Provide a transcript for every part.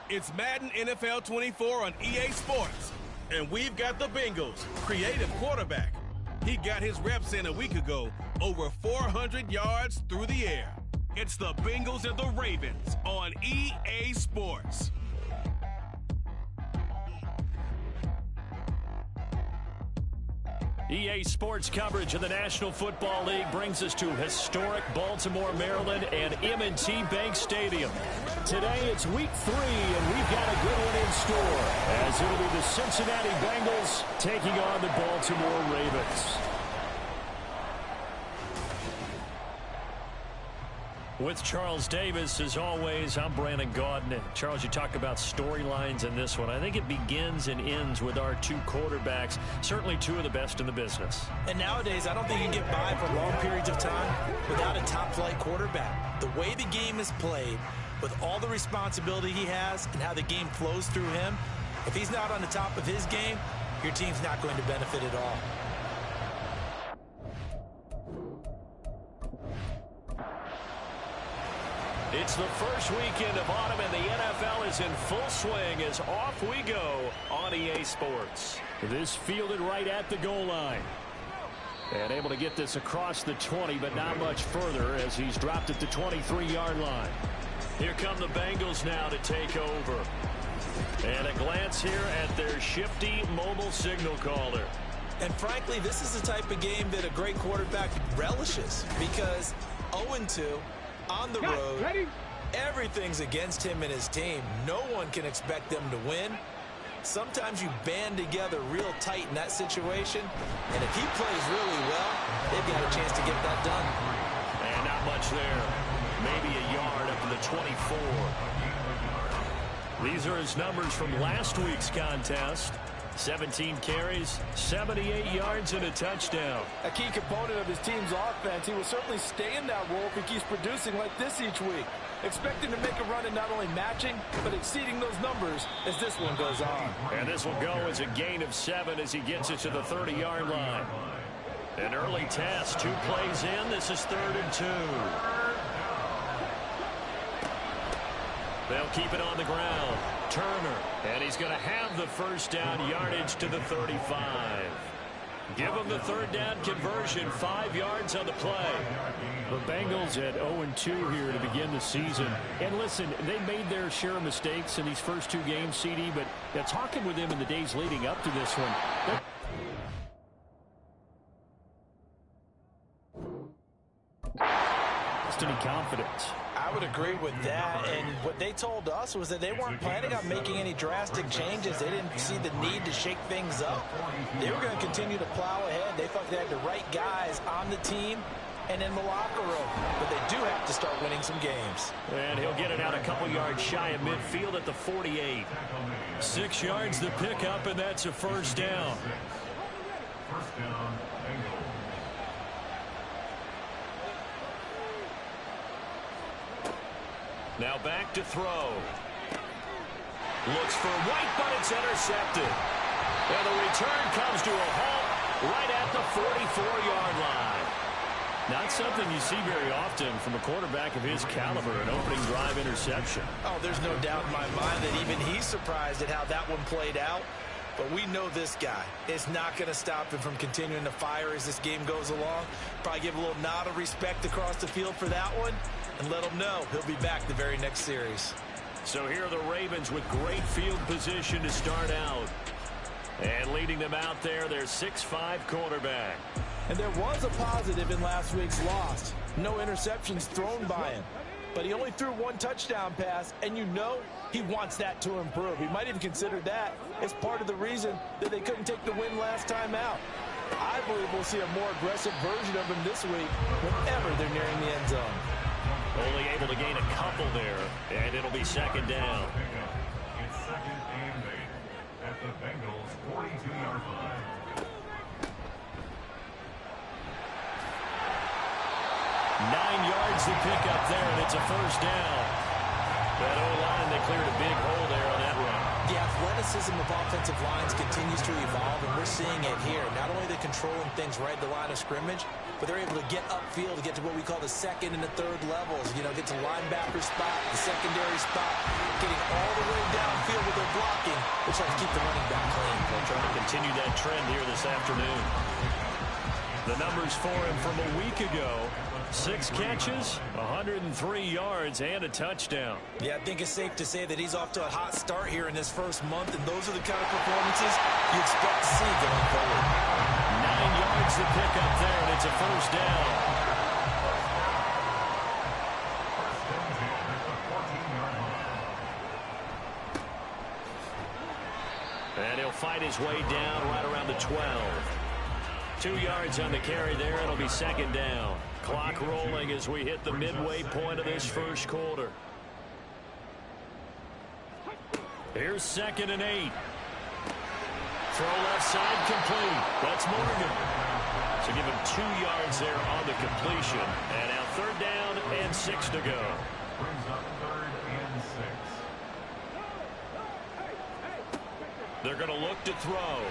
It's Madden NFL 24 on EA Sports. And we've got the Bengals, creative quarterback. He got his reps in a week ago, over 400 yards through the air. It's the Bengals and the Ravens on EA Sports. EA Sports coverage of the National Football League brings us to historic Baltimore, Maryland, and M&T Bank Stadium. Today it's week 3, and we've got a good one in store, as it'll be the Cincinnati Bengals taking on the Baltimore Ravens. With Charles Davis, as always, I'm Brandon Gaudin. Charles, you talk about storylines in this one. I think it begins and ends with our two quarterbacks, certainly two of the best in the business. And nowadays, I don't think you can get by for long periods of time without a top-flight quarterback. The way the game is played, with all the responsibility he has and how the game flows through him, if he's not on the top of his game, your team's not going to benefit at all. It's the first weekend of autumn, and the NFL is in full swing as off we go on EA Sports. This fielded right at the goal line. And able to get this across the 20, but not much further as he's dropped at the 23-yard line. Here come the Bengals now to take over. And a glance here at their shifty mobile signal caller. And frankly, this is the type of game that a great quarterback relishes, because 0-2 on the road, everything's against him and his team. No one can expect them to win. Sometimes you band together real tight in that situation, and if he plays really well, they've got a chance to get that done. And not much there. Maybe a yard up to the 24. These are his numbers from last week's contest. 17 carries, 78 yards, and a touchdown. A key component of his team's offense. He will certainly stay in that role if he keeps producing like this each week. Expect him to make a run at not only matching, but exceeding those numbers as this one goes on. And this will go as a gain of 7 as he gets it to the 30-yard line. An early test, 2 plays in. This is 3rd and 2. They'll keep it on the ground. Turner, and he's going to have the first down, yardage to the 35. Give him the 3rd down conversion, 5 yards on the play. The Bengals at 0-2 here to begin the season. And listen, they made their share of mistakes in these first 2 games, CD, but talking with them in the days leading up to this one, just any confidence. I would agree with that, and what they told us was that they weren't planning on making any drastic changes. They didn't see the need to shake things up. They were going to continue to plow ahead. They thought they had the right guys on the team and in the locker room, but they do have to start winning some games. And he'll get it out a couple yards shy of midfield at the 48. 6 yards the pickup, and that's a first down. First down, Bengals. Now back to throw. Looks for White, but it's intercepted. And the return comes to a halt right at the 44-yard line. Not something you see very often from a quarterback of his caliber, an opening drive interception. Oh, there's no doubt in my mind that even he's surprised at how that one played out. But we know this guy is not going to stop him from continuing to fire as this game goes along. Probably give a little nod of respect across the field for that one, and let him know he'll be back the very next series. So here are the Ravens with great field position to start out. And leading them out there, their 6'5" quarterback. And there was a positive in last week's loss. No interceptions thrown by him. But he only threw 1 touchdown pass, and you know he wants that to improve. He might have considered that as part of the reason that they couldn't take the win last time out. I believe we'll see a more aggressive version of him this week whenever they're nearing the end zone. Only able to gain a couple there, and it'll be 2nd down. It's 2nd and 8 at the Bengals' 42-yard line. 9 yards to pick up there, and it's a first down. That O-line, they cleared a big hole there on that run. The athleticism of offensive lines continues to evolve, and we're seeing it here. Not only are they controlling things right at the line of scrimmage, but they're able to get upfield to get to what we call the second and the third levels. You know, get to linebacker spot, the secondary spot, getting all the way downfield with their blocking, which helps keep the running back clean. They'll try to continue that trend here this afternoon. The numbers for him from a week ago: 6 catches, 103 yards, and a touchdown. Yeah, I think it's safe to say that he's off to a hot start here in this first month, and those are the kind of performances you expect to see going forward. 9 yards to pick up there, and it's a first down. And he'll fight his way down right around the 12. 2 yards on the carry there. It'll be second down. Clock rolling as we hit the midway point of this first quarter. Here's 2nd and 8. Throw left side, complete. That's Morgan. So give him 2 yards there on the completion. And now 3rd down and 6 to go. Brings up 3rd and 6. They're going to look to throw.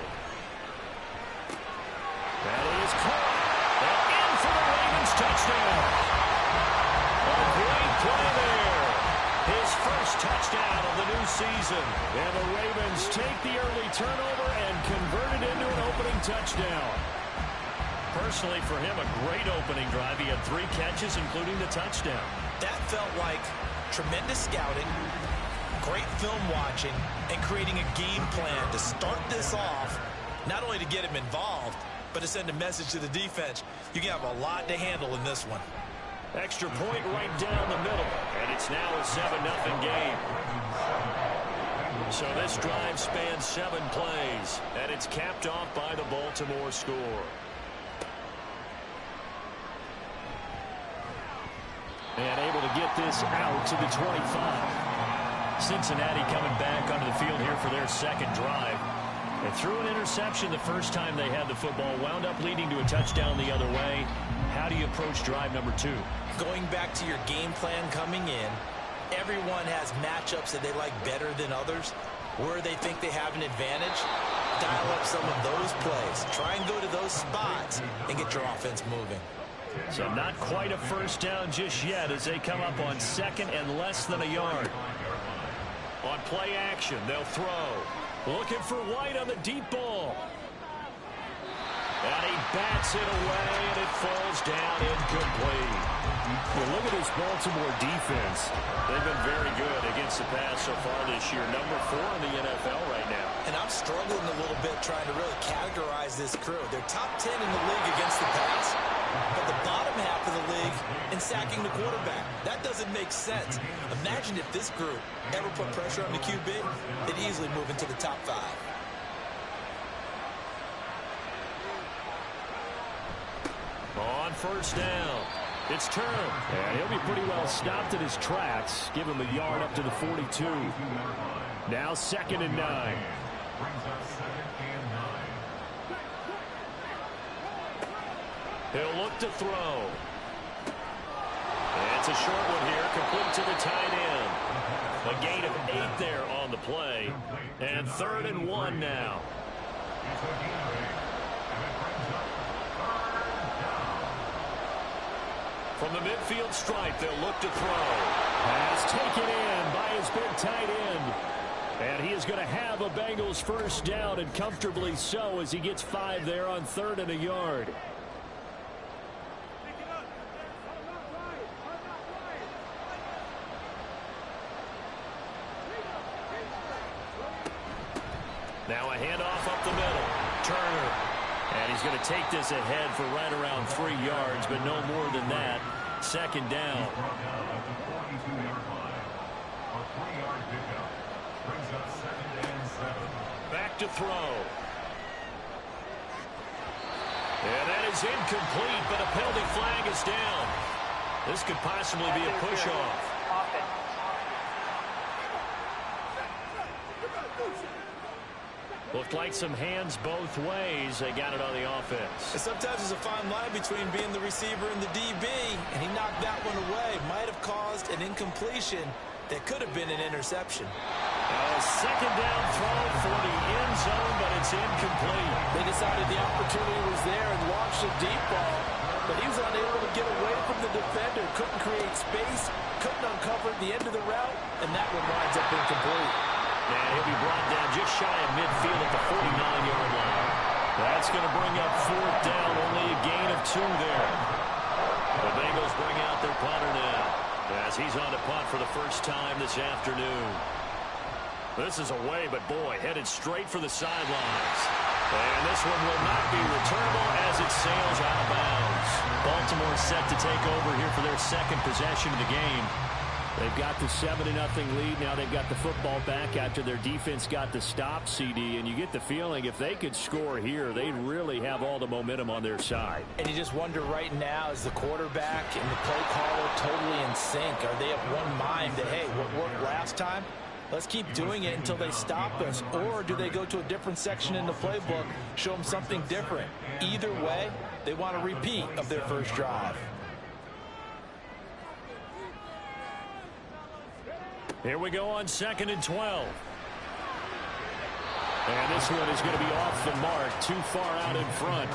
That is caught. And in for the Ravens touchdown. A great play there. His first touchdown of the new season. And the Ravens take the early turnover and convert it into an opening touchdown. Personally, for him, a great opening drive. He had 3 catches, including the touchdown. That felt like tremendous scouting, great film watching, and creating a game plan to start this off, not only to get him involved, but to send a message to the defense. You can have a lot to handle in this one. Extra point right down the middle, and it's now a 7-0 game. So this drive spans 7 plays, and it's capped off by the Baltimore score. And able to get this out to the 25. Cincinnati coming back onto the field here for their second drive. They threw an interception the first time they had the football, wound up leading to a touchdown the other way. How do you approach drive number 2? Going back to your game plan coming in, everyone has matchups that they like better than others, where they think they have an advantage. Dial up some of those plays. Try and go to those spots and get your offense moving. So not quite a first down just yet as they come up on 2nd and less than a yard. On play action, they'll throw. Looking for White on the deep ball. And he bats it away, and it falls down incomplete. Well, look at this Baltimore defense. They've been very good against the pass so far this year. Number 4 in the NFL right now. And I'm struggling a little bit trying to really categorize this crew. They're top 10 in the league against the pass, but the bottom half of the league in sacking the quarterback. That doesn't make sense. Imagine if this group ever put pressure on the QB, they'd easily move into the top 5. On first down, it's Turner. And he'll be pretty well stopped in his tracks. Give him a yard up to the 42. Now 2nd and 9. Brings up 2nd and 9. He'll look to throw. It's a short one here, complete to the tight end. A gain of 8 there on the play. And 3rd and 1 now. From the midfield stripe, they'll look to throw. Pass taken in by his big tight end. And he is going to have a Bengals first down, and comfortably so, as he gets 5 there on 3rd and a yard. Now a handoff up the middle. Turner. And he's going to take this ahead for right around 3 yards, but no more than that. 2nd down. Back to throw. And that is incomplete, but a penalty flag is down. This could possibly be a push-off. Looked like some hands both ways. They got it on the offense. And sometimes there's a fine line between being the receiver and the DB, and he knocked that one away. Might have caused an incompletion that could have been an interception. A second down throw for the end zone, but it's incomplete. They decided the opportunity was there and launched a deep ball, but he was unable to get away from the defender, couldn't create space, couldn't uncover the end of the route, and that one winds up incomplete. And he'll be brought down just shy of midfield at the 49-yard line. That's going to bring up fourth down, only a gain of 2 there. The Bengals bring out their punter now, as he's on to punt for the first time this afternoon. This is away, but boy, headed straight for the sidelines. And this one will not be returnable as it sails out of bounds. Baltimore set to take over here for their second possession of the game. They've got the 7-0 lead. Now they've got the football back after their defense got the stop, CD. And you get the feeling if they could score here, they really have all the momentum on their side. And you just wonder right now, is the quarterback and the play caller totally in sync? Are they of one mind that, hey, what worked last time? Let's keep doing it until they stop us. Or do they go to a different section in the playbook, show them something different? Either way, they want a repeat of their first drive. Here we go on 2nd and 12. And this one is going to be off the mark, too far out in front.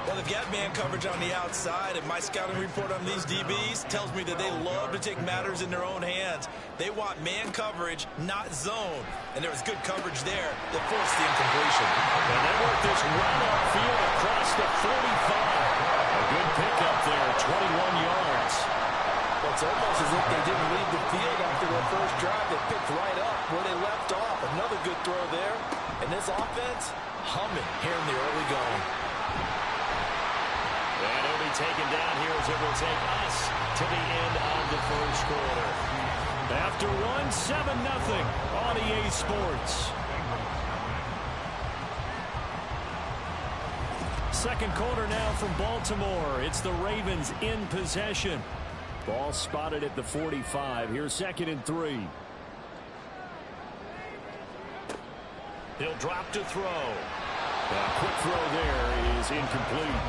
Well, they've got man coverage on the outside, and my scouting report on these DBs tells me that they love to take matters in their own hands. They want man coverage, not zone. And there was good coverage there that forced the incompletion. And they work this run upfield across the 45. A good pickup there, 21 yards. Well, it's almost as if they didn't leave the field after their first drive. They picked right up where they left off. Another good throw there. And this offense, humming here in the early going. And it'll be taken down here as it will take us to the end of the first quarter. After one, 7-0 on EA Sports. Second quarter now from Baltimore. It's the Ravens in possession. Ball spotted at the 45. Here's 2nd and 3. He'll drop to throw. A quick throw there is incomplete.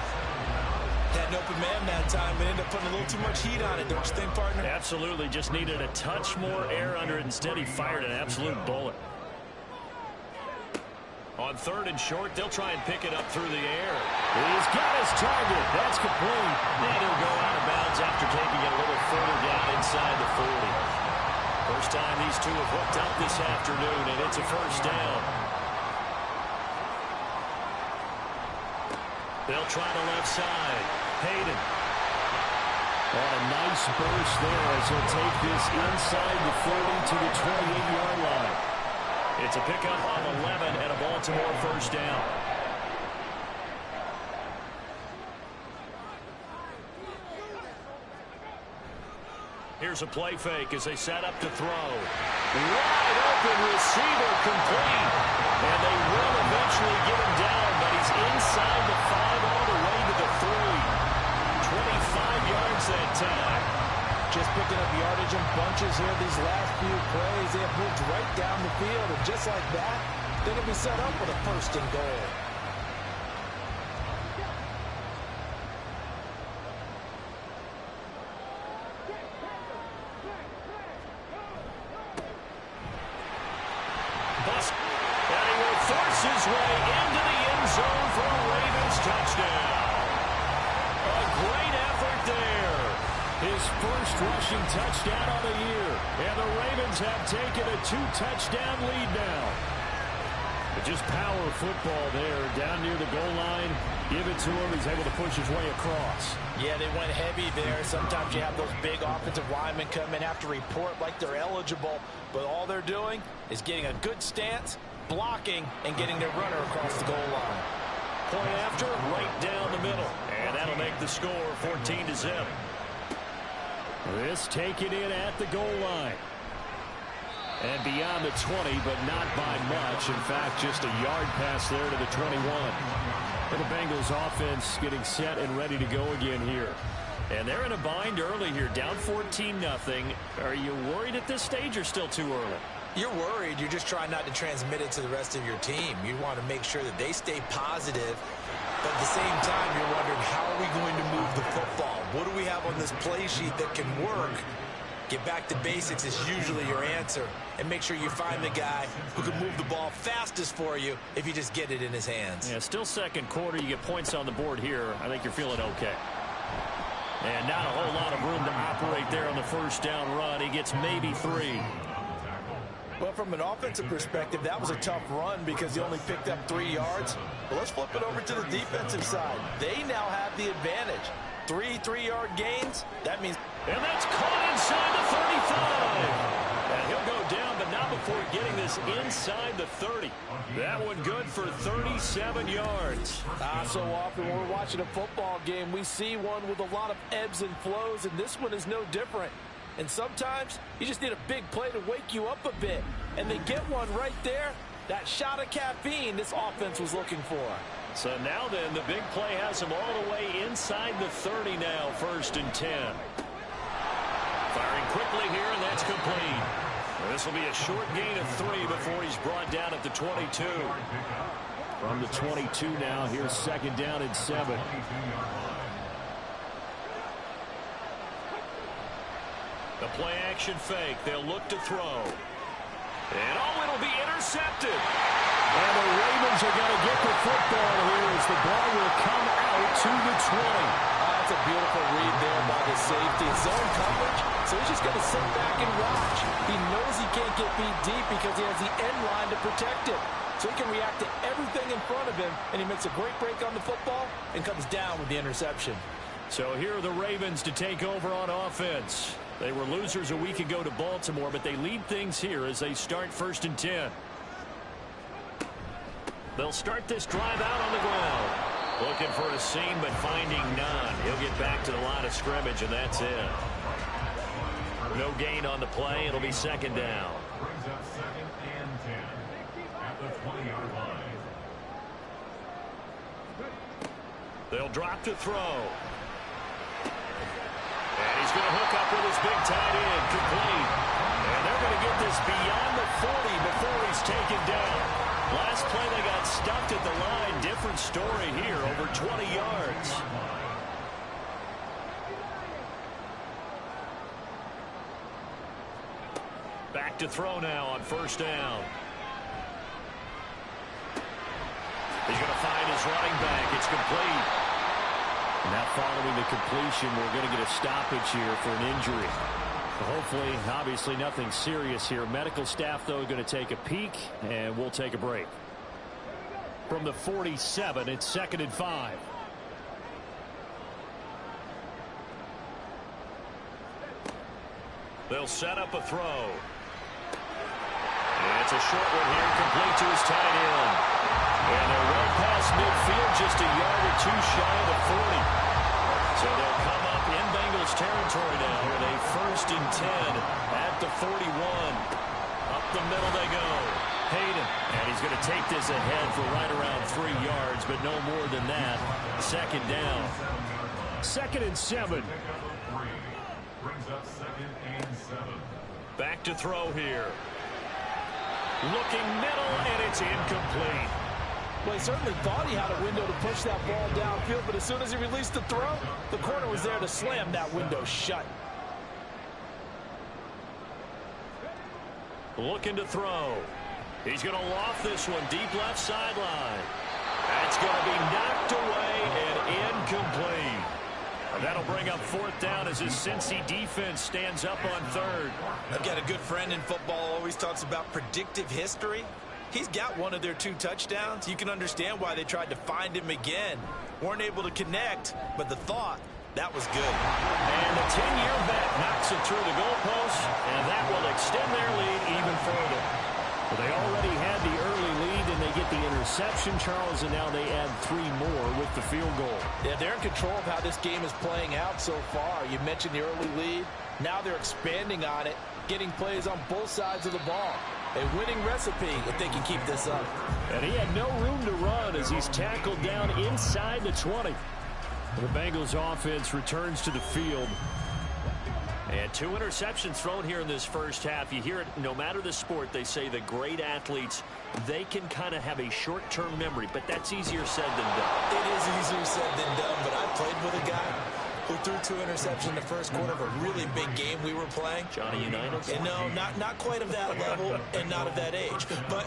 Had an open man that time, but ended up putting a little too much heat on it, don't you think, partner? Absolutely, just needed a touch more air under it. Instead, he fired an absolute bullet. On 3rd and short, they'll try and pick it up through the air. He's got his target. That's complete. And he'll go out of bounds after taking it a little further down inside the 40. First time these two have hooked up this afternoon, and it's a first down. They'll try the left side. Hayden. On a nice burst there as he'll take this inside the 40 to the 28-yard line. It's a pickup on 11 and a Baltimore first down. Here's a play fake as they set up to throw. Wide open receiver complete. And they will eventually get him down, but he's inside the 5 all the way to the 3. 25 yards that time. Just picking up yardage in bunches here these last few plays. They have moved right down the field, and just like that, they're going to be set up with a 1st and goal. And he will force his way into the end zone for a Ravens touchdown. A great effort there. His first rushing touchdown of the year. And the Ravens have taken a 2-touchdown lead now. But just power football there. Down near the goal line. Give it to him. He's able to push his way across. Yeah, they went heavy there. Sometimes you have those big offensive linemen come in, have to report like they're eligible. But all they're doing is getting a good stance, blocking, and getting their runner across the goal line. Point after, right down the middle. And that'll make the score 14-0. This taken in at the goal line. And beyond the 20, but not by much. In fact, just a yard pass there to the 21. And the Bengals offense getting set and ready to go again here. And they're in a bind early here, down 14-0. Are you worried at this stage or still too early? You're worried. You're just trying not to transmit it to the rest of your team. You want to make sure that they stay positive. But at the same time, you're wondering, how are we going to move the football? What do we have on this play sheet that can work? Get back to basics is usually your answer. And make sure you find the guy who can move the ball fastest for you if you just get it in his hands. Yeah, still second quarter. You get points on the board here. I think you're feeling okay. And not a whole lot of room to operate there on the first down run. He gets maybe 3. Well, from an offensive perspective, that was a tough run because he only picked up 3 yards. But let's flip it over to the defensive side. They now have the advantage. 3 3-yard gains. That means... And that's caught inside the 35. And he'll go down, but not before getting this inside the 30. That one good for 37 yards. So often when we're watching a football game, we see one with a lot of ebbs and flows, and this one is no different. And sometimes you just need a big play to wake you up a bit. And they get one right there. That shot of caffeine this offense was looking for. So now then, the big play has him all the way inside the 30 now, 1st and 10. Firing quickly here, and that's complete. This will be a short gain of 3 before he's brought down at the 22. From the 22 now, here's 2nd down and 7. The play action fake. They'll look to throw. And it'll be intercepted. And the Ravens are going to get the football here as the ball will come out to the 20. That's a beautiful read there by the safety. Zone coverage, so he's just going to sit back and watch. He knows he can't get beat deep because he has the end line to protect it. So he can react to everything in front of him, and he makes a great break on the football and comes down with the interception. So here are the Ravens to take over on offense. They were losers a week ago to Baltimore, but they lead things here as they start 1st and 10. They'll start this drive out on the ground. Looking for a seam, but finding none. He'll get back to the line of scrimmage, and that's it. No gain on the play. It'll be 2nd down. Brings up 2nd and 10 at the 20-yard line. They'll drop to throw. And he's going to hook up with his big tight end, complete. And they're going to get this beyond the 40 before he's taken down. Last play they got stuffed at the line. Different story here, over 20 yards. Back to throw now on 1st down. He's going to find his running back. It's complete. Now following the completion, we're going to get a stoppage here for an injury. Hopefully, obviously nothing serious here. Medical staff, though, going to take a peek, and we'll take a break. From the 47, it's 2nd and 5. They'll set up a throw. And it's a short one here, complete to his tight end. And they're well past midfield, just a yard or 2 shy of the 40. So they'll come up in Bengals territory now with a 1st and 10 at the 41. Up the middle they go. Hayden, and he's going to take this ahead for right around 3 yards, but no more than that. 2nd down. 2nd and 7. Brings up 2nd and 7. Back to throw here. Looking middle, and it's incomplete. Well, he certainly thought he had a window to push that ball downfield, but as soon as he released the throw, the corner was there to slam that window shut. Looking to throw. He's going to loft this one deep left sideline. That's going to be knocked away and incomplete. That'll bring up 4th down as his Cincy defense stands up on 3rd. I've got a good friend in football, always talks about predictive history. He's got one of their 2 touchdowns. You can understand why they tried to find him again. Weren't able to connect, but the thought, that was good. And the 10-year vet knocks it through the goalpost, and that will extend their lead even further. Well, they already had the early lead, and they get the interception, Charles, and now they add 3 more with the field goal. Yeah, they're in control of how this game is playing out so far. You mentioned the early lead. Now they're expanding on it, getting plays on both sides of the ball. A winning recipe if they can keep this up. And he had no room to run as he's tackled down inside the 20. The Bengals offense returns to the field. And 2 interceptions thrown here in this first half. You hear it, no matter the sport, they say the great athletes, they can kind of have a short-term memory, but that's easier said than done. It is easier said than done, but I played with a guy who threw 2 interceptions in the first quarter of a really big game we were playing. Johnny Unitas? And no, not quite of that level and not of that age. But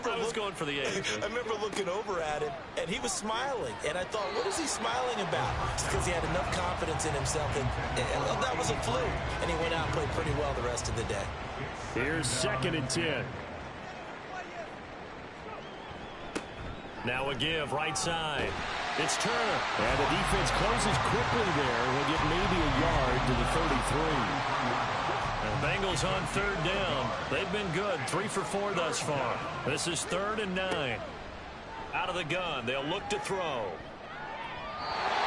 I was going for the age. I remember looking over at him, and he was smiling. And I thought, what is he smiling about? It's because he had enough confidence in himself that was a fluke. And he went out and played pretty well the rest of the day. Here's 2nd and 10. Now a give, right side. It's Turner. And the defense closes quickly there. He'll get maybe a yard to the 33. And Bengals on 3rd down. They've been good, 3 for 4 thus far. This is 3rd and 9. Out of the gun, they'll look to throw.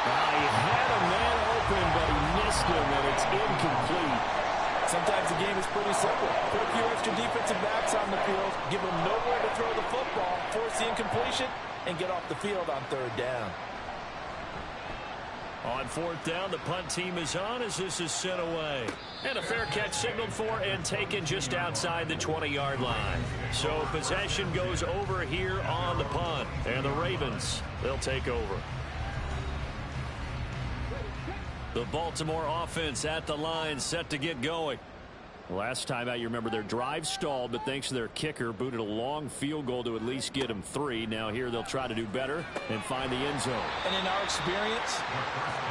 He had a man open, but he missed him, and it's incomplete. Sometimes the game is pretty simple. Put a few extra defensive backs on the field, give them nowhere to throw the football, force the incompletion, and get off the field on 3rd down. On 4th down, the punt team is on as this is sent away. And a fair catch signaled for and taken just outside the 20-yard line. So possession goes over here on the punt. And the Ravens, they'll take over. The Baltimore offense at the line, set to get going. Last time out, you remember their drive stalled, but thanks to their kicker, booted a long field goal to at least get them 3. Now here they'll try to do better and find the end zone. And in our experience,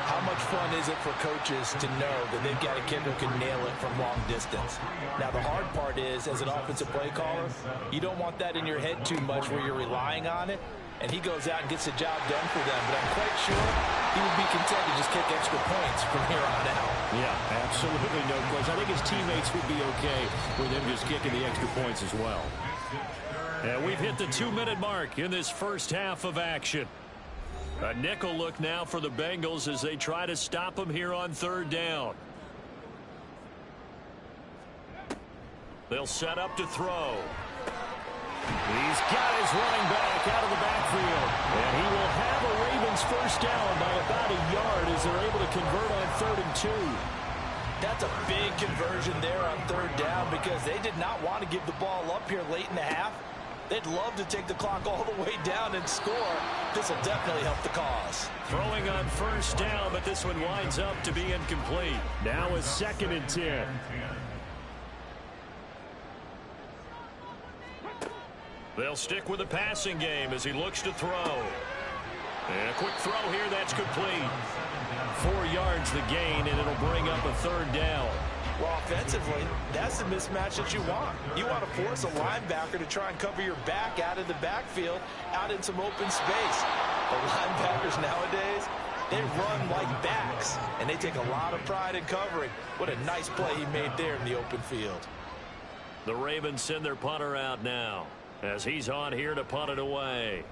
how much fun is it for coaches to know that they've got a kicker who can nail it from long distance? Now the hard part is, as an offensive play caller, you don't want that in your head too much where you're relying on it. And he goes out and gets the job done for them. But I'm quite sure he would be content to just kick extra points from here on out. Yeah, absolutely no question. I think his teammates would be okay with him just kicking the extra points as well. And we've hit the 2-minute mark in this first half of action. A nickel look now for the Bengals as they try to stop them here on 3rd down. They'll set up to throw. He's got his running back out of the backfield. And he will have a Ravens first down by about a yard as they're able to convert on 3rd and 2. That's a big conversion there on 3rd down because they did not want to give the ball up here late in the half. They'd love to take the clock all the way down and score. This will definitely help the cause. Throwing on 1st down, but this one winds up to be incomplete. Now a 2nd and 10. They'll stick with the passing game as he looks to throw. And a quick throw here, that's complete. 4 yards the gain, and it'll bring up a 3rd down. Well, offensively, that's the mismatch that you want. You want to force a linebacker to try and cover your back out of the backfield, out in some open space. The linebackers nowadays, they run like backs, and they take a lot of pride in covering. What a nice play he made there in the open field. The Ravens send their punter out now, as he's on here to punt it away.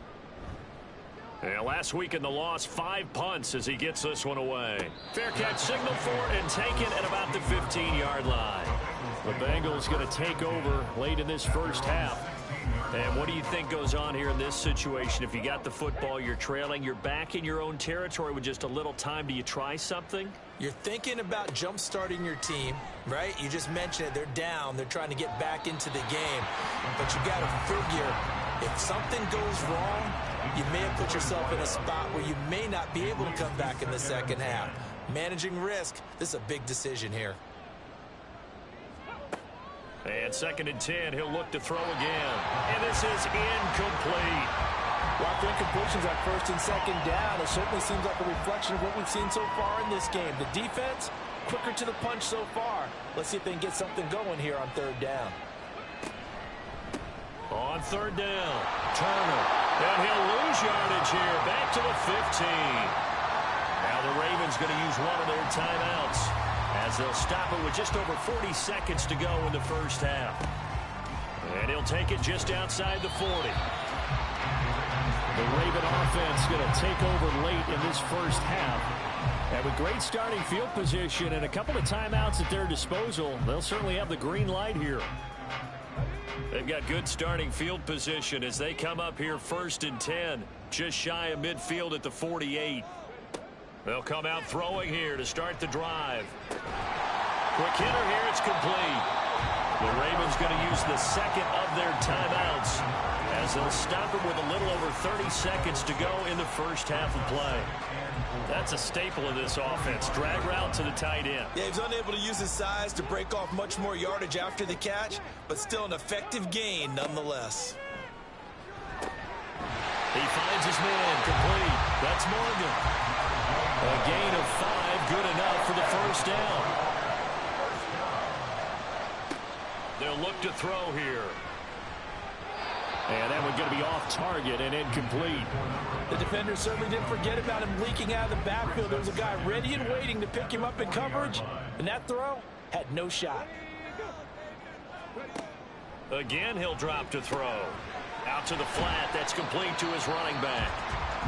And last week in the loss, 5 punts as he gets this one away. Fair catch signaled for and taken at about the 15-yard line. The Bengals going to take over late in this first half. And what do you think goes on here in this situation? If you got the football, you're trailing, you're back in your own territory with just a little time. Do you try something? You're thinking about jump-starting your team, right? You just mentioned it. They're down. They're trying to get back into the game. But you got to figure, if something goes wrong, you may have put yourself in a spot where you may not be able to come back in the second half. Managing risk, this is a big decision here. And 2nd and 10, he'll look to throw again. And this is incomplete. Well, after incompletions on 1st and 2nd down, it certainly seems like a reflection of what we've seen so far in this game. The defense, quicker to the punch so far. Let's see if they can get something going here on 3rd down. On 3rd down, Turner. And he'll lose yardage here. Back to the 15. Now the Ravens going to use one of their timeouts, as they'll stop it with just over 40 seconds to go in the first half. And he'll take it just outside the 40. The Raven offense going to take over late in this first half. And with great starting field position and a couple of timeouts at their disposal, they'll certainly have the green light here. They've got good starting field position as they come up here 1st and 10, just shy of midfield at the 48. They'll come out throwing here to start the drive. Quick hitter here, it's complete. The Ravens going to use the second of their timeouts as they'll stop him with a little over 30 seconds to go in the first half of play. That's a staple of this offense. Drag route to the tight end. Yeah, he's unable to use his size to break off much more yardage after the catch, but still an effective gain nonetheless. He finds his man complete. That's Morgan. A gain of 5, good enough for the first down. They'll look to throw here. And that one's going to be off target and incomplete. The defender certainly didn't forget about him leaking out of the backfield. There was a guy ready and waiting to pick him up in coverage, and that throw had no shot. Again, he'll drop to throw. Out to the flat. That's complete to his running back.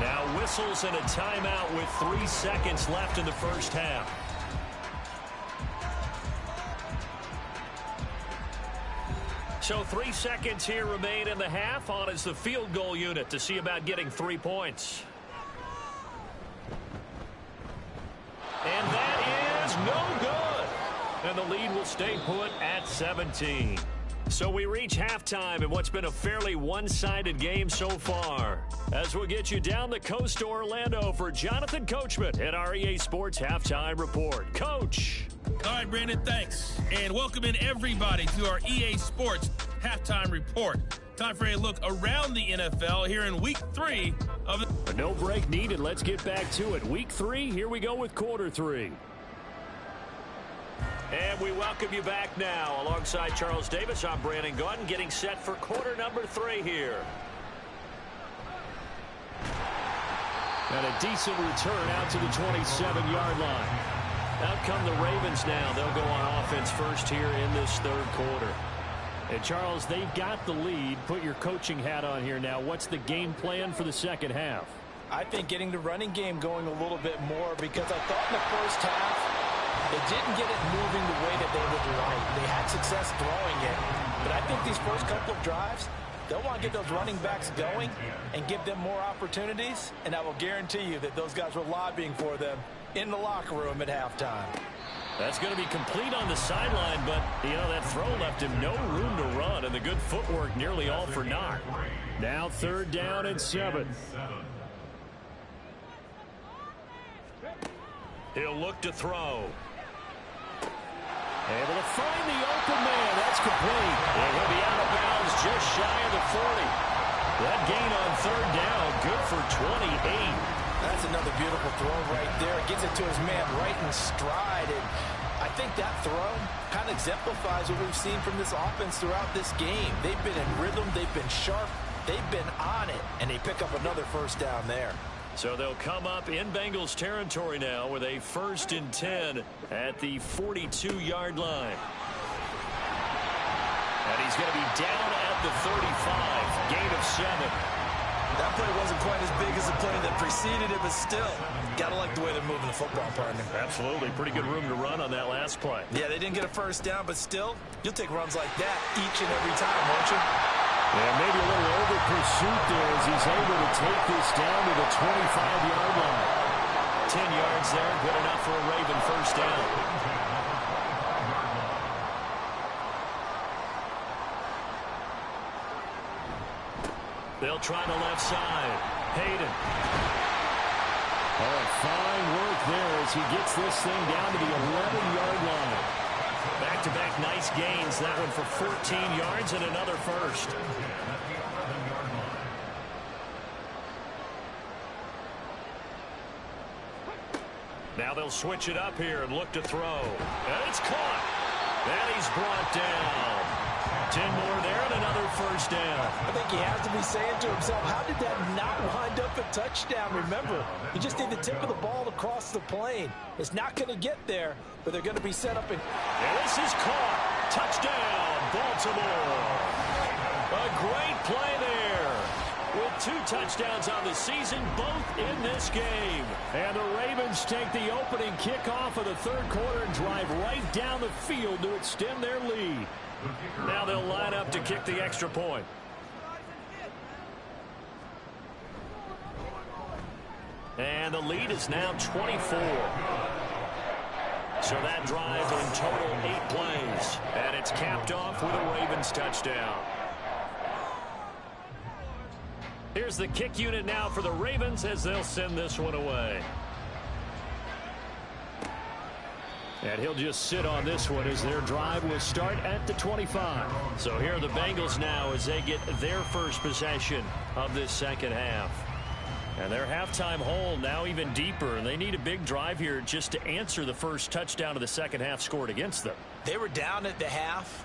Now whistles and a timeout with 3 seconds left in the first half. So 3 seconds here remain in the half. On is the field goal unit to see about getting 3 points. And that is no good. And the lead will stay put at 17. So we reach halftime in what's been a fairly one-sided game so far. As we'll get you down the coast to Orlando for Jonathan Coachman at our EA Sports Halftime Report. Coach. All right, Brandon, thanks. And welcome in everybody to our EA Sports Halftime Report. Time for a look around the NFL here in Week 3 of the... No break needed. Let's get back to it. Week 3, here we go with Quarter 3. And we welcome you back now. Alongside Charles Davis, I'm Brandon Gaudin, getting set for quarter number 3 here. And a decent return out to the 27-yard line. Out come the Ravens now. They'll go on offense first here in this third quarter. And, Charles, they've got the lead. Put your coaching hat on here now. What's the game plan for the second half? I think getting the running game going a little bit more, because I thought in the first half they didn't get it moving the way that they would like. They had success throwing it. But I think these first couple of drives, they'll want to get those running backs going and give them more opportunities. And I will guarantee you that those guys were lobbying for them in the locker room at halftime. That's going to be complete on the sideline, but, you know, that throw left him no room to run, and the good footwork nearly all for naught. Now 3rd down and 7. He'll look to throw. Able to find the open man. That's complete. And he'll be out of bounds just shy of the 40. That gain on 3rd down, good for 28. That's another beautiful throw right there. Gets it to his man right in stride. And I think that throw kind of exemplifies what we've seen from this offense throughout this game. They've been in rhythm. They've been sharp. They've been on it. And they pick up another first down there. So they'll come up in Bengals territory now with a 1st and 10 at the 42-yard line. And he's going to be down at the 35. Gain of 7. That play wasn't quite as big as the play that preceded it, but still, gotta like the way they're moving the football, partner. Absolutely. Pretty good room to run on that last play. Yeah, they didn't get a first down, but still, you'll take runs like that each and every time, won't you? Yeah, maybe a little over pursuit there as he's able to take this down to the 25-yard line. 10 yards there, good enough for a Raven first down. They'll try the left side. Hayden. Oh, fine work there as he gets this thing down to the 11-yard line. Back-to-back nice gains. That one for 14 yards and another first. Now they'll switch it up here and look to throw. And it's caught. And he's brought down. 10 more there and another first down. I think he has to be saying to himself, how did that not wind up a touchdown? Remember, you just need the tip of the ball across the plane. It's not going to get there, but they're going to be set up. And this is caught. Touchdown, Baltimore. A great play there. With 2 touchdowns on the season, both in this game. And the Ravens take the opening kickoff of the third quarter and drive right down the field to extend their lead. Now they'll line up to kick the extra point. And the lead is now 24. So that drive in total 8 plays. And it's capped capped off with a Ravens touchdown. Here's the kick unit now for the Ravens as they'll send this one away. And he'll just sit on this one as their drive will start at the 25. So here are the Bengals now as they get their first possession of this second half. And their halftime hole now even deeper. And they need a big drive here just to answer the first touchdown of the second half scored against them. They were down at the half.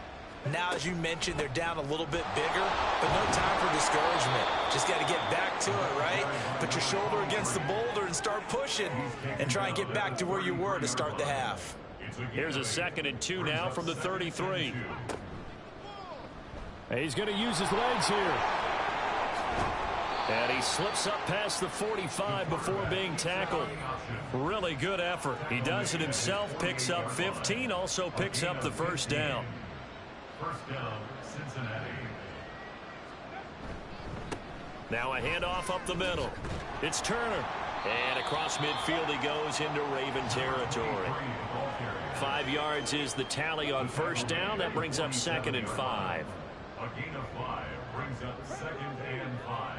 Now, as you mentioned, they're down a little bit bigger, but no time for discouragement. Just got to get back to it, right? Put your shoulder against the boulder and start pushing and try and get back to where you were to start the half. Here's a 2nd and 2 now from the 33. He's going to use his legs here. And he slips up past the 45 before being tackled. Really good effort. He does it himself, picks up 15, also picks up the first down. First down, Cincinnati. Now a handoff up the middle. It's Turner. And across midfield he goes into Raven territory. 5 yards is the tally on first down. That brings up 2nd and 5. A gain of 5 brings up 2nd and 5.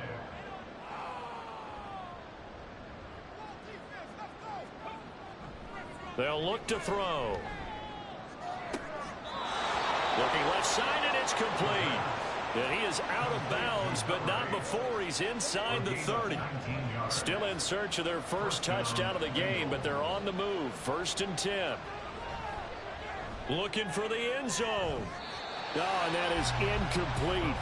They'll look to throw. Looking left side, and it's complete. And he is out of bounds, but not before he's inside the 30. Still in search of their first touchdown of the game, but they're on the move. 1st and 10. Looking for the end zone. Oh, and that is incomplete.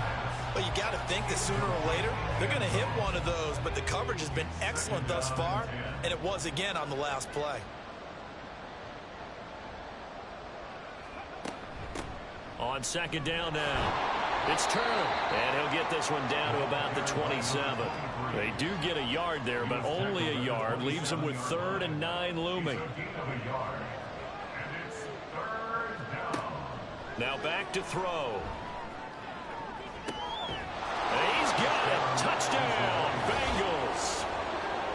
Well, you got to think that sooner or later they're going to hit one of those, but the coverage has been excellent thus far, and it was again on the last play. On 2nd down now. It's Turner, and he'll get this one down to about the 27. They do get a yard there, but only a yard. Leaves them with 3rd and 9 looming. Now back to throw. And he's got it. Touchdown, Bengals.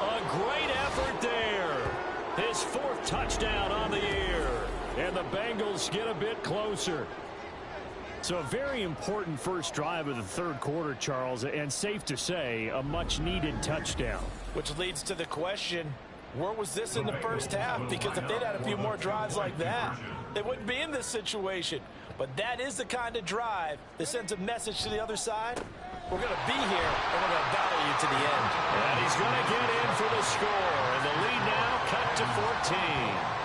A great effort there. His 4th touchdown on the year. And the Bengals get a bit closer. So a very important first drive of the 3rd quarter, Charles, and safe to say, a much-needed touchdown. Which leads to the question, where was this in the first half? Because if they'd had a few more drives like that, they wouldn't be in this situation. But that is the kind of drive that sends a message to the other side. We're going to be here, and we're going to battle you to the end. And he's going to get in for the score. And the lead now cut to 14.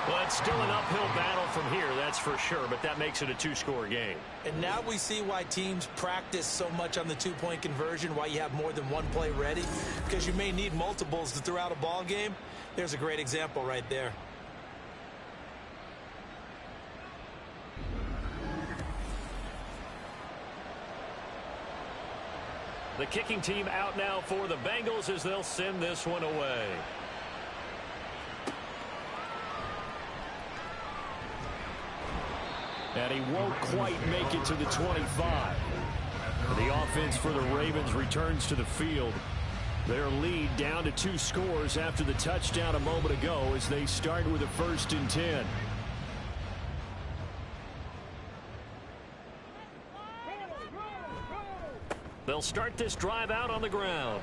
Well, it's still an uphill battle from here, that's for sure, but that makes it a 2-score game. And now we see why teams practice so much on the 2-point conversion, why you have more than one play ready, because you may need multiples to throw out a ball game. There's a great example right there. The kicking team out now for the Bengals as they'll send this one away. And he won't quite make it to the 25. The offense for the Ravens returns to the field. Their lead down to 2 scores after the touchdown a moment ago as they start with a 1st and 10. They'll start this drive out on the ground.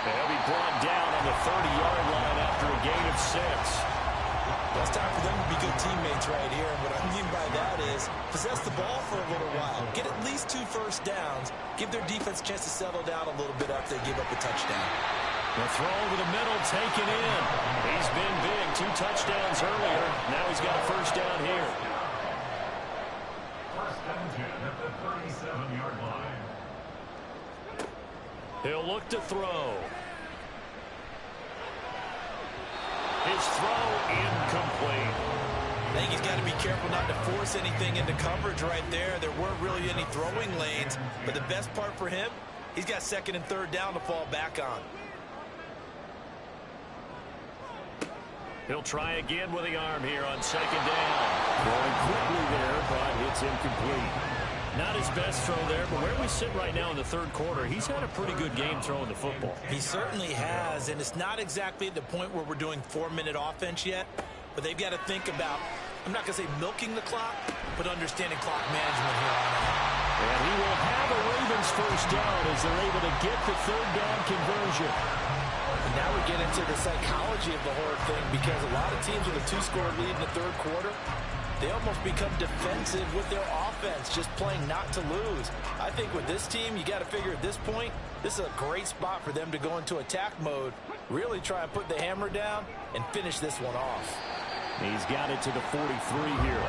They'll be brought down on the 30-yard line after a gain of 6. Well, it's time for them to be good teammates right here. And what I mean by that is possess the ball for a little while. Get at least 2 first downs. Give their defense a chance to settle down a little bit after they give up a touchdown. The throw over the middle taken in. He's been big. 2 touchdowns earlier. Now he's got a first down here. First and 10 at the 37-yard line. He'll look to throw. His throw incomplete. I think he's got to be careful not to force anything into coverage right there. There weren't really any throwing lanes, but the best part for him, he's got 2nd and 3rd down to fall back on. He'll try again with the arm here on 2nd down. Going quickly there, but it's incomplete. Not his best throw there, but where we sit right now in the 3rd quarter, he's had a pretty good game throwing the football. He certainly has, and it's not exactly at the point where we're doing 4-minute offense yet, but they've got to think about I'm not going to say milking the clock, but understanding clock management here on out. And he will have a Ravens first down as they're able to get the third down conversion. And now we get into the psychology of the whole thing, because a lot of teams with a 2-score lead in the third quarter, they almost become defensive with their offense, just playing not to lose. I think with this team, you got to figure at this point, this is a great spot for them to go into attack mode, really try and put the hammer down and finish this one off. He's got it to the 43 here.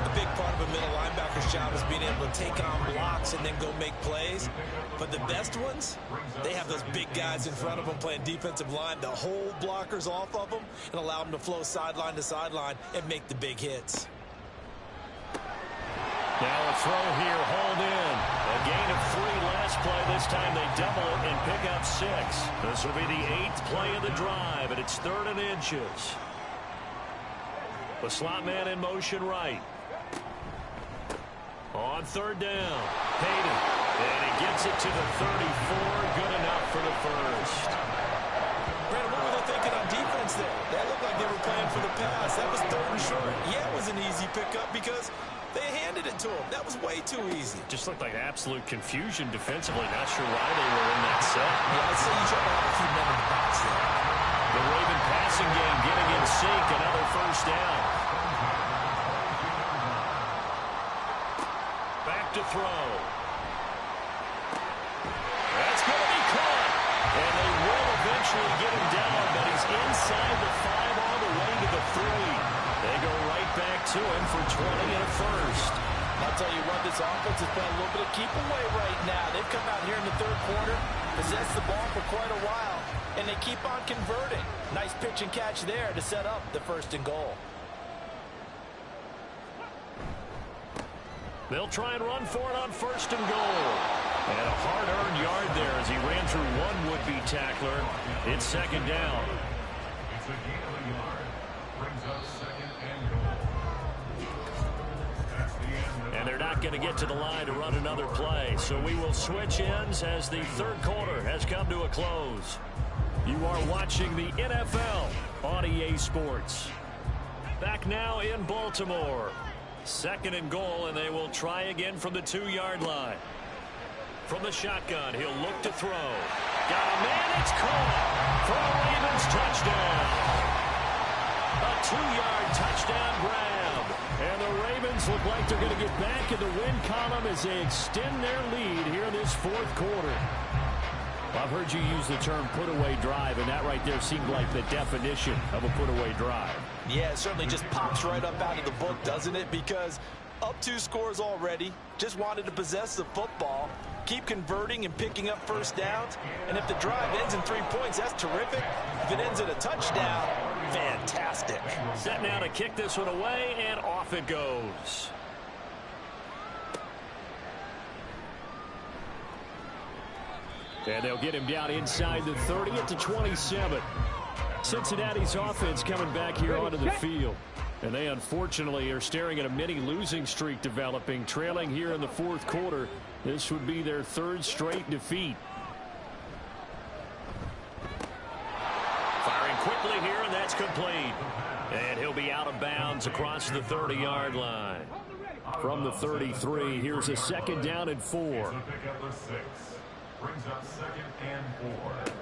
The big part of a middle linebacker's job is being able to take on blocks and then go make plays. But the best ones, they have those big guys in front of them playing defensive line to hold blockers off of them and allow them to flow sideline to sideline and make the big hits. Now a throw here, hold in. A gain of 3 last play. This time they double it and pick up 6. This will be the 8th play of the drive, and it's 3rd and inches. The slot man in motion right. On 3rd down, Payton, and he gets it to the 34. Good enough for the first. Brandon, what were they thinking on defense there? That looked like they were playing for the pass. That was 3rd and short. Yeah, it was an easy pickup because they handed it to him. That was way too easy. Just looked like absolute confusion defensively. Not sure why they were in that set. Yeah, I'd say you try to have a few men in the box there. The Raven passing game getting in sync. Another first down. Back to throw. That's going to be caught. And they will eventually get him down, but he's inside the 5 all the way to the 3. They go right back to him for 20 and a first. I'll tell you what, this offense has playing a little bit of keep away right now. They've come out here in the third quarter, possessed the ball for quite a while, and they keep on converting. Nice pitch and catch there to set up the 1st and goal. They'll try and run for it on 1st and goal. And a hard-earned yard there as he ran through one would-be tackler. It's 2nd down. It's a gain of a yard. Brings up 2nd and goal. That's the end. And they're not going to get to the line to run another play. So we will switch ends as the third quarter has come to a close. You are watching the NFL on EA Sports. Back now in Baltimore. 2nd and goal, and they will try again from the 2-yard line. From the shotgun, he'll look to throw. Got a man, it's caught for a Ravens touchdown. A 2-yard touchdown grab. And the Ravens look like they're going to get back in the win column as they extend their lead here in this 4th quarter. Well, I've heard you use the term put-away drive, and that right there seemed like the definition of a put-away drive. Yeah, it certainly just pops right up out of the book, doesn't it? Because up 2 scores already, just wanted to possess the football, keep converting and picking up first downs. And if the drive ends in 3 points, that's terrific. If it ends in a touchdown, fantastic. Set now to kick this one away, and off it goes. And they'll get him down inside the 30 at the 27. Cincinnati's offense coming back here onto the field. And they unfortunately are staring at a mini losing streak developing, trailing here in the 4th quarter. This would be their 3rd straight defeat. Firing quickly here, and that's complete. And he'll be out of bounds across the 30-yard line. From the 33, here's a 2nd down and 4. Pick up a 6. Brings up 2nd and 4.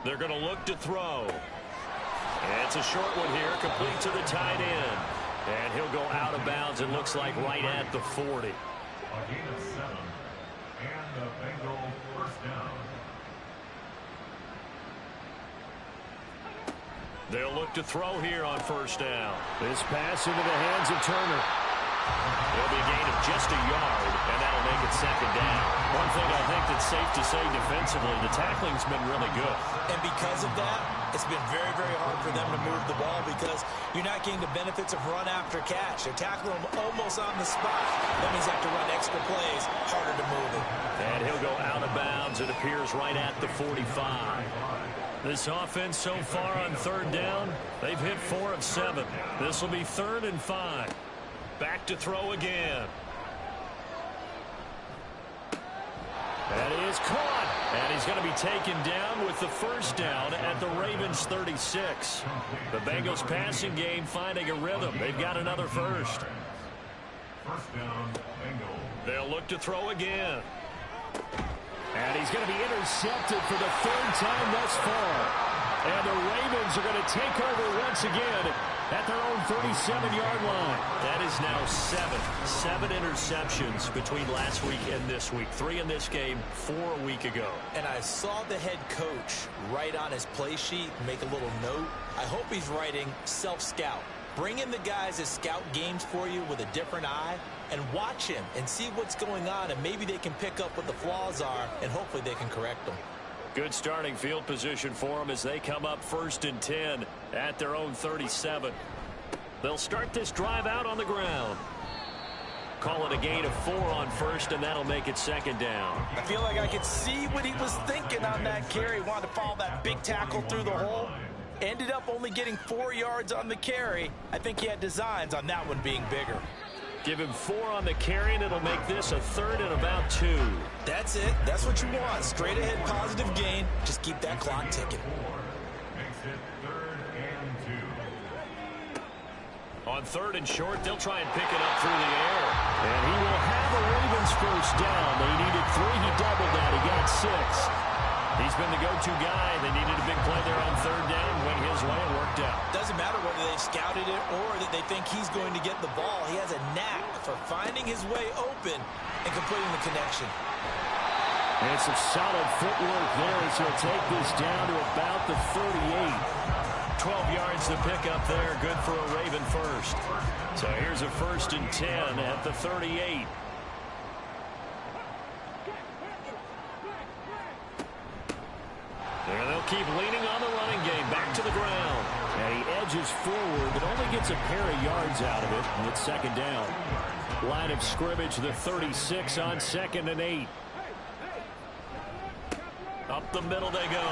They're going to look to throw. And it's a short one here, complete to the tight end. And he'll go out of bounds, it looks like right at the 40. A gain of 7. And the Bengal first down. They'll look to throw here on 1st down. This pass into the hands of Turner. It'll be a gain of just a yard, and that'll make it 2nd down. One thing I think that's safe to say defensively, the tackling's been really good. And because of that, it's been very, very hard for them to move the ball because you're not getting the benefits of run after catch. They're tackling them almost on the spot. That means they have to run extra plays, harder to move it. And he'll go out of bounds. It appears right at the 45. This offense so far on 3rd down, they've hit 4 of 7. This will be 3rd and 5. Back to throw again. That is caught. And he's going to be taken down with the first down at the Ravens 36. The Bengals passing game finding a rhythm. They've got another first. First down, Bengals. They'll look to throw again. And he's going to be intercepted for the third time thus far. And the Ravens are going to take over once again at their own 37-yard line. That is now seven interceptions between last week and this week. 3 in this game, 4 a week ago. And I saw the head coach write on his play sheet, make a little note. I hope he's writing self-scout. Bring in the guys that scout games for you with a different eye and watch him and see what's going on, and maybe they can pick up what the flaws are, and hopefully they can correct them. Good starting field position for them as they come up 1st and 10 at their own 37. They'll start this drive out on the ground. Call it a gain of 4 on first, and that'll make it 2nd down. I feel like I could see what he was thinking on that carry. Wanted to follow that big tackle through the hole. Ended up only getting 4 yards on the carry. I think he had designs on that one being bigger. Give him 4 on the carry, and it'll make this a 3rd and about 2. That's it. That's what you want. Straight ahead positive gain. Just keep that clock ticking. Makes it 3rd and 2. On 3rd and short, they'll try and pick it up through the air. And he will have the Ravens first down. They needed 3. He doubled that. He got 6. He's been the go-to guy. They needed a big play there on 3rd down. Went his way and worked out. Doesn't matter whether they've scouted it or that they think he's going to get the ball. He has a knack for finding his way open and completing the connection. And some solid footwork there as he'll take this down to about the 38. 12 yards to pick up there. Good for a Raven first. So here's a 1st and 10 at the 38. And they'll keep leaning on the running game. Back to the ground. And he edges forward, but only gets a pair of yards out of it. And it's 2nd down. Line of scrimmage, the 36 on 2nd and 8. Up the middle they go.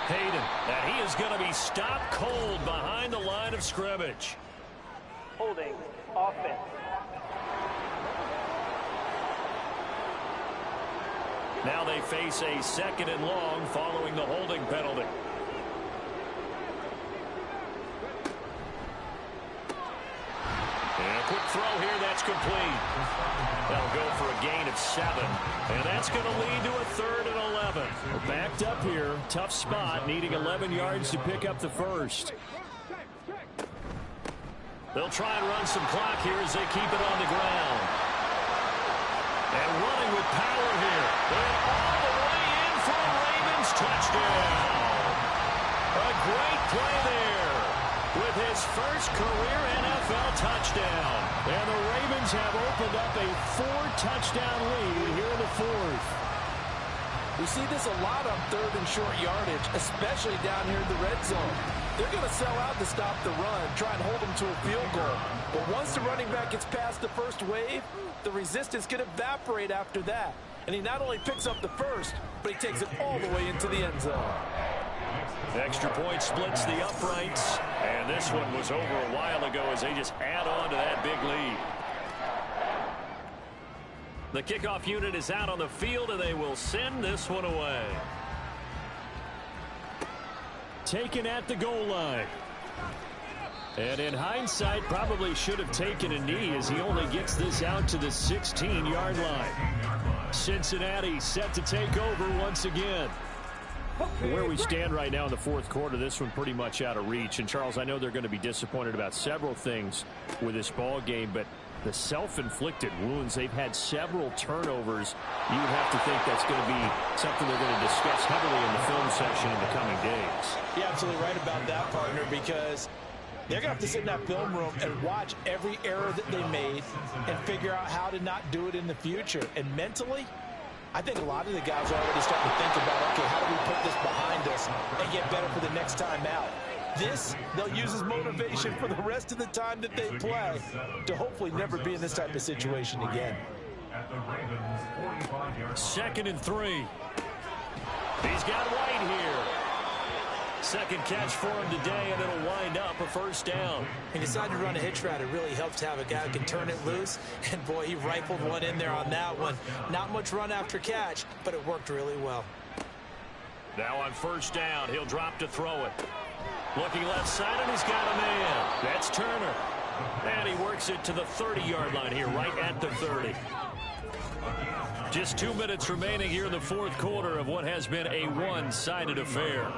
Hayden. And he is going to be stopped cold behind the line of scrimmage. Holding offense. Now they face a 2nd and long following the holding penalty. And a quick throw here, that's complete. That'll go for a gain of 7. And that's going to lead to a 3rd and 11. We're backed up here. Tough spot, needing 11 yards to pick up the first. They'll try and run some clock here as they keep it on the ground. And running with power here. And all the way in for a Ravens touchdown. A great play there with his first career NFL touchdown. And the Ravens have opened up a 4-touchdown lead here in the 4th. We see this a lot on 3rd and short yardage, especially down here in the red zone. They're going to sell out to stop the run, try and hold them to a field goal. But once the running back gets past the first wave, the resistance can evaporate after that. And he not only picks up the first, but he takes it all the way into the end zone. Extra point splits the uprights. And this one was over a while ago as they just add on to that big lead. The kickoff unit is out on the field, and they will send this one away. Taken at the goal line. And in hindsight, probably should have taken a knee as he only gets this out to the 16-yard line. Cincinnati set to take over once again. Where we stand right now in the 4th quarter, this one pretty much out of reach. And, Charles, I know they're going to be disappointed about several things with this ball game, but the self-inflicted wounds, they've had several turnovers. You would have to think that's going to be something they're going to discuss heavily in the film section in the coming days. You're absolutely right about that, partner, because they're going to have to sit in that film room and watch every error that they made and figure out how to not do it in the future. And mentally, I think a lot of the guys are already starting to think about, okay, how do we put this behind us and get better for the next time out? This, they'll use as motivation for the rest of the time that they play to hopefully never be in this type of situation again. At the Ravens 45-yard 2nd and 3. He's got White here. Second catch for him today, and it'll wind up a first down. He decided to run a hitch route. It really helps to have a guy who can turn it loose. And, boy, he rifled one in there on that one. Not much run after catch, but it worked really well. Now on first down, he'll drop to throw it. Looking left side, and he's got a man. That's Turner. And he works it to the 30-yard line here, right at the 30. Just 2 minutes remaining here in the fourth quarter of what has been a one-sided affair.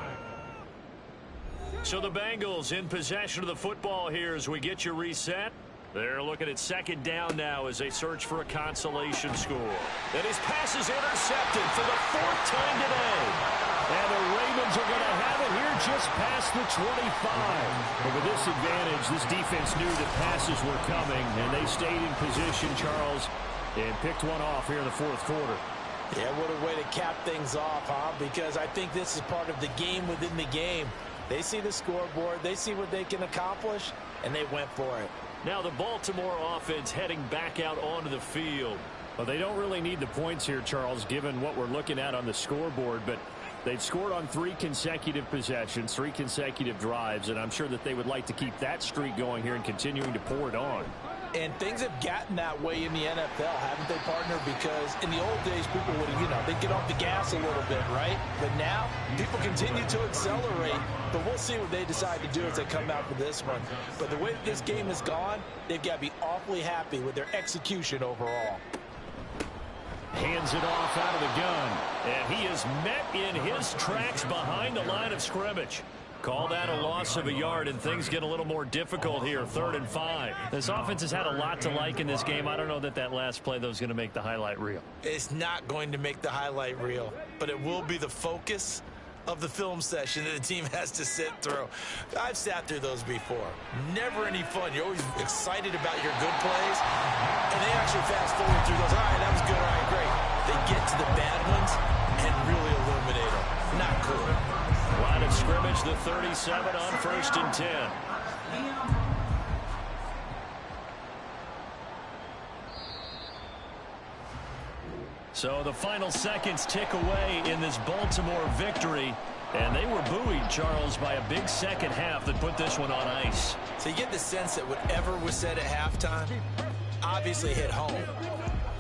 So the Bengals in possession of the football here as we get you reset. They're looking at second down now as they search for a consolation score. And his pass is intercepted for the fourth time today. And the Ravens are going to have it here just past the 25. But with this advantage, this defense knew that passes were coming, and they stayed in position, Charles, and picked one off here in the fourth quarter. Yeah, what a way to cap things off, huh? Because I think this is part of the game within the game. They see the scoreboard, they see what they can accomplish, and they went for it. Now the Baltimore offense heading back out onto the field. Well, they don't really need the points here, Charles, given what we're looking at on the scoreboard, but they've scored on 3 consecutive possessions, 3 consecutive drives, and I'm sure that they would like to keep that streak going here and continuing to pour it on. And things have gotten that way in the NFL, haven't they, partner? Because in the old days, people would, they'd get off the gas a little bit, right? But now, people continue to accelerate. But we'll see what they decide to do as they come out for this one. But the way that this game has gone, they've got to be awfully happy with their execution overall. Hands it off out of the gun. And he is met in his tracks behind the line of scrimmage. Call that a loss of a yard, and things get a little more difficult here, 3rd and 5. This offense has had a lot to like in this game. I don't know that last play, though, is going to make the highlight reel. It's not going to make the highlight reel, but it will be the focus of the film session that the team has to sit through. I've sat through those before. Never any fun. You're always excited about your good plays, and they actually fast forward through those. All right, that was good. All right, great. They get to the bad ones and really illuminate them. Not cool. Line of scrimmage, the 37 on 1st and 10. So the final seconds tick away in this Baltimore victory. And they were buoyed, Charles, by a big second half that put this one on ice. So you get the sense that whatever was said at halftime obviously hit home.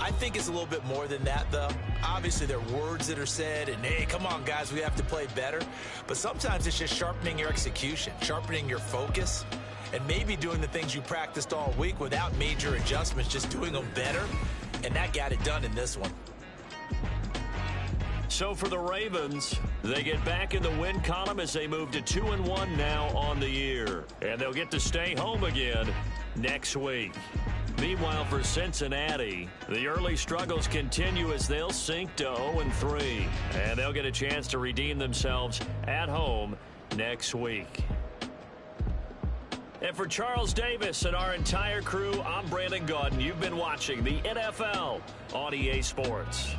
I think it's a little bit more than that, though. Obviously, there are words that are said, and, hey, come on, guys, we have to play better. But sometimes it's just sharpening your execution, sharpening your focus, and maybe doing the things you practiced all week without major adjustments, just doing them better. And that got it done in this one. So for the Ravens, they get back in the win column as they move to 2-1 now on the year. And they'll get to stay home again next week. Meanwhile, for Cincinnati, the early struggles continue as they'll sink to 0-3. And they'll get a chance to redeem themselves at home next week. And for Charles Davis and our entire crew, I'm Brandon Gaudin. You've been watching the NFL on EA Sports.